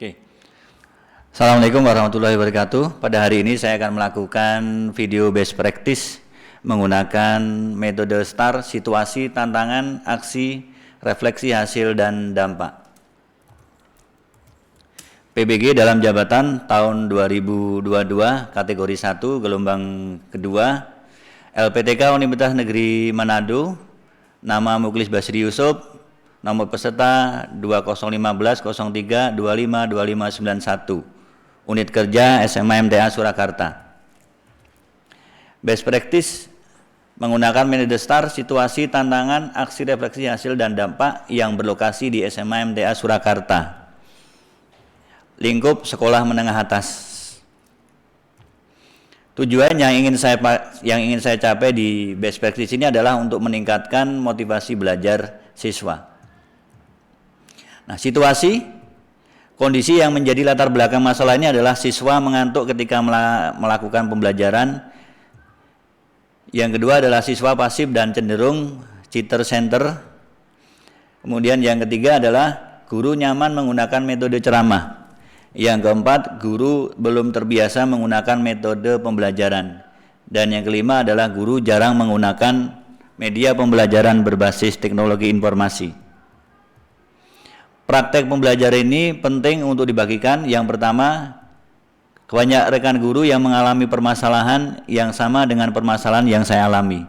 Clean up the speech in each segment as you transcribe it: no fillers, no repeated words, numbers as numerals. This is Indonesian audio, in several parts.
Oke. Assalamualaikum warahmatullahi wabarakatuh. Pada hari ini saya akan melakukan video best practice menggunakan metode STAR, situasi, tantangan, aksi, refleksi hasil, dan dampak. PBG dalam jabatan tahun 2022, kategori 1, gelombang kedua, LPTK Universitas Negeri Manado, nama Muklis Basri Yusuf, nomor peserta 2015-03-25-2591, unit kerja SMA MTA Surakarta. Best practice menggunakan metode STAR, situasi, tantangan, aksi, refleksi hasil, dan dampak yang berlokasi di SMA MTA Surakarta, lingkup sekolah menengah atas. Tujuan yang ingin saya capai di best practice ini adalah untuk meningkatkan motivasi belajar siswa. Nah, situasi, kondisi yang menjadi latar belakang masalah ini adalah siswa mengantuk ketika melakukan pembelajaran. Yang kedua adalah siswa pasif dan cenderung cheater center. Kemudian yang ketiga adalah guru nyaman menggunakan metode ceramah. Yang keempat, guru belum terbiasa menggunakan metode pembelajaran. Dan yang kelima adalah guru jarang menggunakan media pembelajaran berbasis teknologi informasi. Praktek pembelajaran ini penting untuk dibagikan. Yang pertama, banyak rekan guru yang mengalami permasalahan yang sama dengan permasalahan yang saya alami.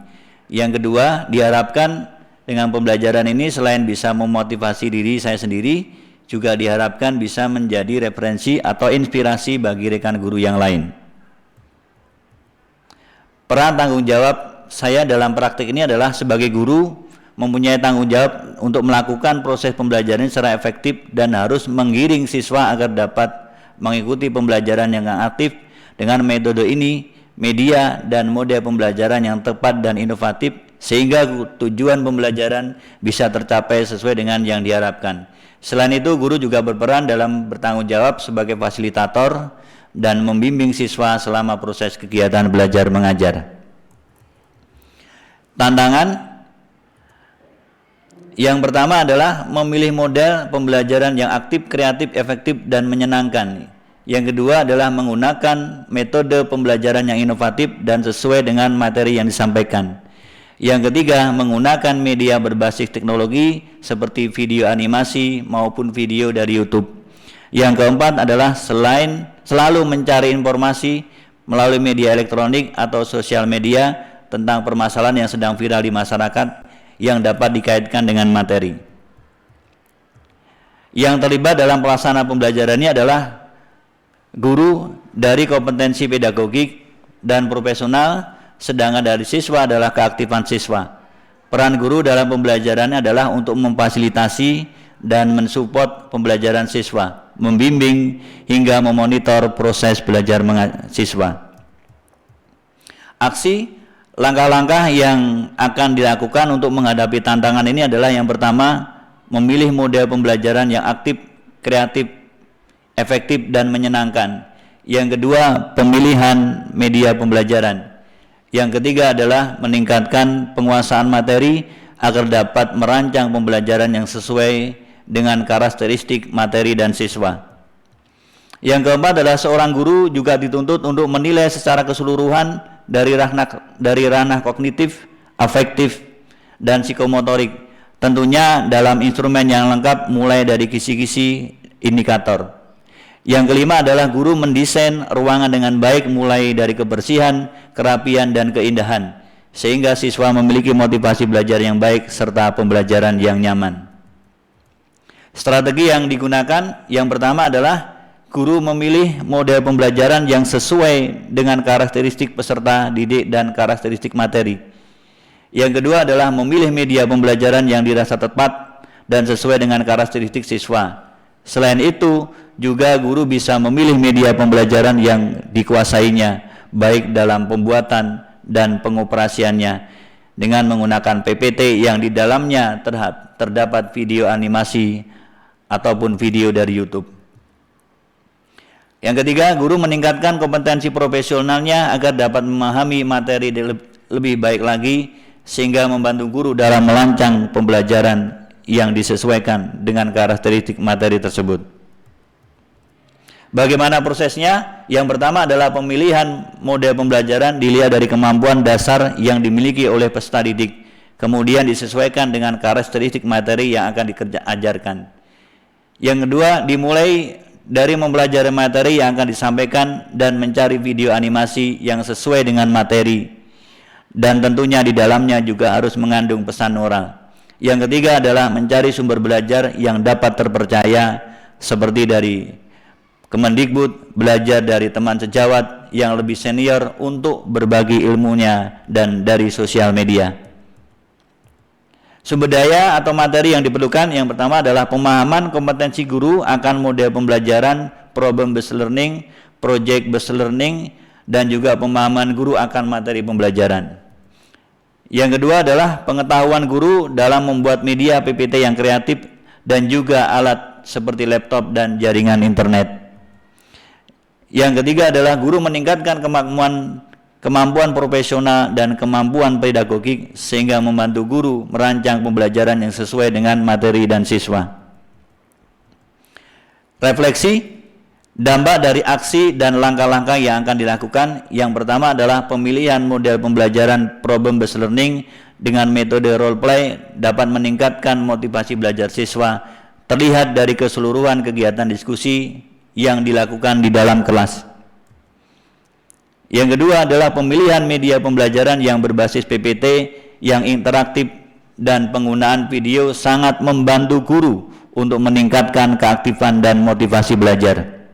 Yang kedua, diharapkan dengan pembelajaran ini selain bisa memotivasi diri saya sendiri, juga diharapkan bisa menjadi referensi atau inspirasi bagi rekan guru yang lain. Peran tanggung jawab saya dalam praktik ini adalah sebagai guru mempunyai tanggung jawab untuk melakukan proses pembelajaran secara efektif dan harus menggiring siswa agar dapat mengikuti pembelajaran yang aktif dengan metode ini, media dan model pembelajaran yang tepat dan inovatif sehingga tujuan pembelajaran bisa tercapai sesuai dengan yang diharapkan. Selain itu, guru juga berperan dalam bertanggung jawab sebagai fasilitator dan membimbing siswa selama proses kegiatan belajar mengajar. Tantangan yang pertama adalah memilih model pembelajaran yang aktif, kreatif, efektif, dan menyenangkan. Yang kedua adalah menggunakan metode pembelajaran yang inovatif dan sesuai dengan materi yang disampaikan. Yang ketiga, menggunakan media berbasis teknologi seperti video animasi maupun video dari YouTube. Yang keempat adalah selalu mencari informasi melalui media elektronik atau sosial media tentang permasalahan yang sedang viral di masyarakat yang dapat dikaitkan dengan materi. Yang terlibat dalam pelaksanaan pembelajaran ini adalah guru dari kompetensi pedagogik dan profesional, sedangkan dari siswa adalah keaktifan siswa. Peran guru dalam pembelajaran adalah untuk memfasilitasi dan mensupport pembelajaran siswa, membimbing hingga memonitor proses belajar siswa. Aksi, langkah-langkah yang akan dilakukan untuk menghadapi tantangan ini adalah yang pertama, memilih model pembelajaran yang aktif, kreatif, efektif, dan menyenangkan. Yang kedua, pemilihan media pembelajaran. Yang ketiga adalah meningkatkan penguasaan materi agar dapat merancang pembelajaran yang sesuai dengan karakteristik materi dan siswa. Yang keempat adalah seorang guru juga dituntut untuk menilai secara keseluruhan dari ranah kognitif, afektif, dan psikomotorik. Tentunya dalam instrumen yang lengkap mulai dari kisi-kisi indikator. Yang kelima adalah guru mendesain ruangan dengan baik mulai dari kebersihan, kerapian, dan keindahan sehingga siswa memiliki motivasi belajar yang baik serta pembelajaran yang nyaman. Strategi yang digunakan yang pertama adalah guru memilih model pembelajaran yang sesuai dengan karakteristik peserta didik dan karakteristik materi. Yang kedua adalah memilih media pembelajaran yang dirasa tepat dan sesuai dengan karakteristik siswa. Selain itu, juga guru bisa memilih media pembelajaran yang dikuasainya, baik dalam pembuatan dan pengoperasiannya, dengan menggunakan PPT yang di dalamnya terdapat video animasi ataupun video dari YouTube. Yang ketiga, guru meningkatkan kompetensi profesionalnya agar dapat memahami materi lebih baik lagi, sehingga membantu guru dalam merancang pembelajaran yang disesuaikan dengan karakteristik materi tersebut. Bagaimana prosesnya? Yang pertama adalah pemilihan model pembelajaran dilihat dari kemampuan dasar yang dimiliki oleh peserta didik. Kemudian disesuaikan dengan karakteristik materi yang akan diajarkan. Yang kedua, dimulai dari mempelajari materi yang akan disampaikan dan mencari video animasi yang sesuai dengan materi. Dan tentunya di dalamnya juga harus mengandung pesan moral. Yang ketiga adalah mencari sumber belajar yang dapat terpercaya seperti dari Kemendikbud, belajar dari teman sejawat yang lebih senior untuk berbagi ilmunya, dan dari sosial media. Sumber daya atau materi yang diperlukan yang pertama adalah pemahaman kompetensi guru akan model pembelajaran, problem based learning, project based learning, dan juga pemahaman guru akan materi pembelajaran. Yang kedua adalah pengetahuan guru dalam membuat media PPT yang kreatif dan juga alat seperti laptop dan jaringan internet. Yang ketiga adalah guru meningkatkan kemampuan profesional dan kemampuan pedagogik sehingga membantu guru merancang pembelajaran yang sesuai dengan materi dan siswa. Refleksi, dampak dari aksi dan langkah-langkah yang akan dilakukan. Yang pertama adalah pemilihan model pembelajaran problem based learning dengan metode role play dapat meningkatkan motivasi belajar siswa, terlihat dari keseluruhan kegiatan diskusi yang dilakukan di dalam kelas. Yang kedua adalah pemilihan media pembelajaran yang berbasis PPT yang interaktif dan penggunaan video sangat membantu guru untuk meningkatkan keaktifan dan motivasi belajar.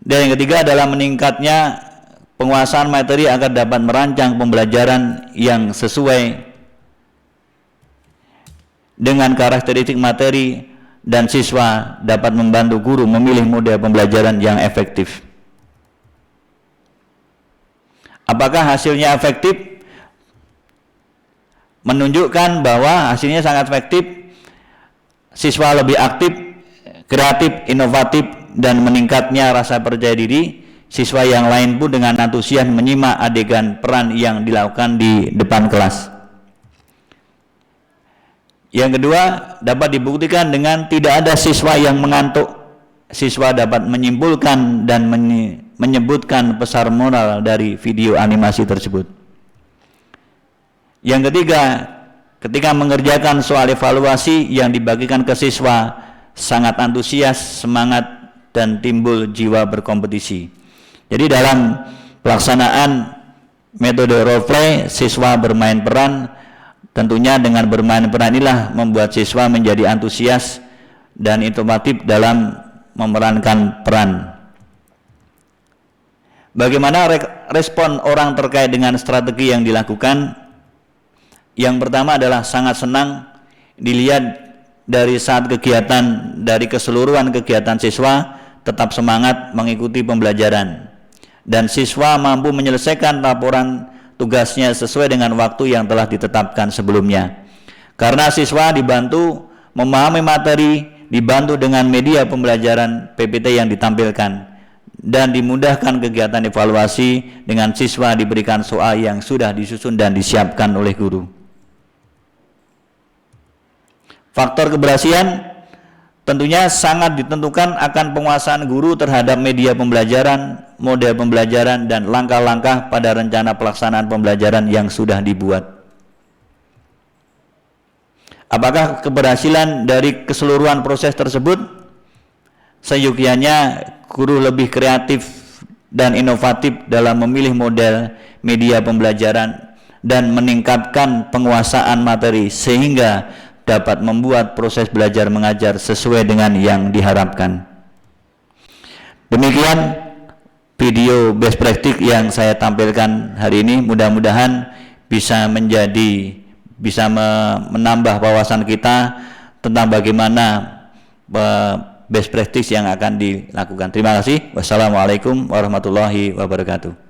Dan yang ketiga adalah meningkatnya penguasaan materi agar dapat merancang pembelajaran yang sesuai dengan karakteristik materi, dan siswa dapat membantu guru memilih model pembelajaran yang efektif. Apakah hasilnya efektif? Menunjukkan bahwa hasilnya sangat efektif, siswa lebih aktif, kreatif, inovatif, dan meningkatnya rasa percaya diri. Siswa yang lain pun dengan antusias menyimak adegan peran yang dilakukan di depan kelas. Yang kedua, dapat dibuktikan dengan tidak ada siswa yang mengantuk. Siswa dapat menyimpulkan dan menyebutkan pesan moral dari video animasi tersebut. Yang ketiga, ketika mengerjakan soal evaluasi yang dibagikan ke siswa, sangat antusias, semangat, dan timbul jiwa berkompetisi. Jadi dalam pelaksanaan metode role play, siswa bermain peran. Tentunya dengan bermain peran inilah membuat siswa menjadi antusias dan inovatif dalam memerankan peran. Bagaimana respon orang terkait dengan strategi yang dilakukan? Yang pertama adalah sangat senang dilihat dari saat kegiatan, dari keseluruhan kegiatan siswa tetap semangat mengikuti pembelajaran, dan siswa mampu menyelesaikan laporan tugasnya sesuai dengan waktu yang telah ditetapkan sebelumnya. Karena siswa dibantu memahami materi, dibantu dengan media pembelajaran PPT yang ditampilkan, dan dimudahkan kegiatan evaluasi dengan siswa diberikan soal yang sudah disusun dan disiapkan oleh guru. Faktor keberhasilan tentunya sangat ditentukan akan penguasaan guru terhadap media pembelajaran, model pembelajaran, dan langkah-langkah pada rencana pelaksanaan pembelajaran yang sudah dibuat. Apakah keberhasilan dari keseluruhan proses tersebut? Seyogianya guru lebih kreatif dan inovatif dalam memilih model media pembelajaran dan meningkatkan penguasaan materi sehingga dapat membuat proses belajar mengajar sesuai dengan yang diharapkan. Demikian video best practice yang saya tampilkan hari ini, mudah-mudahan bisa menambah wawasan kita tentang bagaimana best practice yang akan dilakukan. Terima kasih. Wassalamualaikum warahmatullahi wabarakatuh.